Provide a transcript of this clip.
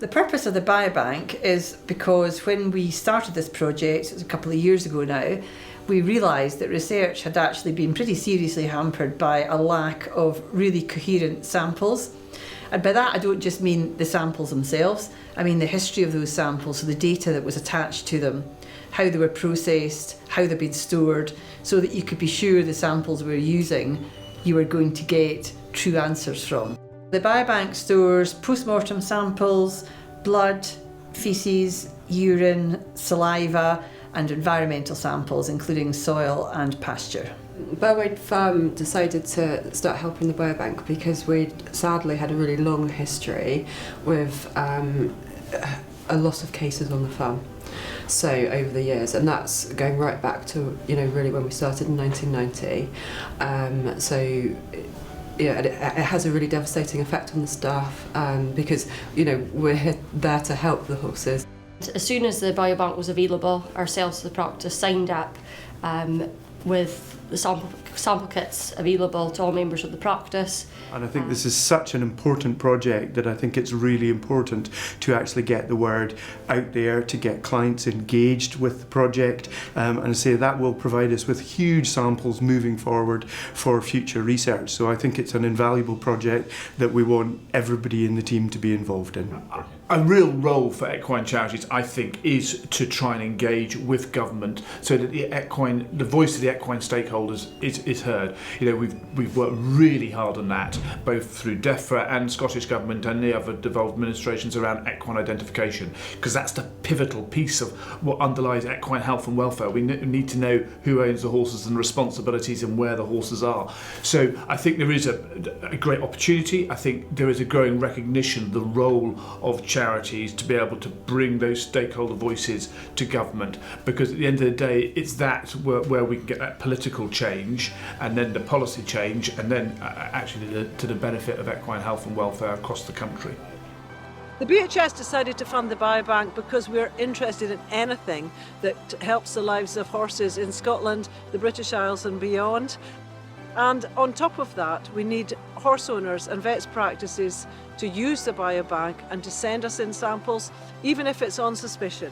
The purpose of the biobank is because when we started this project, it was a couple of years ago now, we realised that research had actually been pretty seriously hampered by a lack of really coherent samples. And by that I don't just mean the samples themselves, I mean the history of those samples, so the data that was attached to them, how they were processed, how they've been stored, so that you could be sure the samples we were using you were going to get true answers from. The biobank stores post-mortem samples, blood, faeces, urine, saliva and environmental samples including soil and pasture. Berwick Farm decided to start helping the biobank because we sadly had a really long history with a lot of cases on the farm. So over the years, and that's going right back to really when we started in 1990. It has a really devastating effect on the staff because we're there to help the horses. As soon as the biobank was available, ourselves as the practice signed up with the sample kits available to all members of the practice. And I think this is such an important project that I think it's really important to actually get the word out there, to get clients engaged with the project, and I say that will provide us with huge samples moving forward for future research. So I think it's an invaluable project that we want everybody in the team to be involved in. A real role for equine charities, I think, is to try and engage with government so that the voice of the equine stakeholders is heard. We've worked really hard on that, both through DEFRA and Scottish Government and the other devolved administrations around equine identification, because that's the pivotal piece of what underlies equine health and welfare. We need to know who owns the horses and responsibilities and where the horses are. So I think there is a great opportunity. I think there is a growing recognition of the role of charities to be able to bring those stakeholder voices to government, because at the end of the day it's that where we can get that political change and then the policy change and then actually to the benefit of equine health and welfare across the country. The BHS decided to fund the biobank because we're interested in anything that helps the lives of horses in Scotland, the British Isles and beyond. And on top of that, we need horse owners and vets practices to use the biobank and to send us in samples, even if it's on suspicion.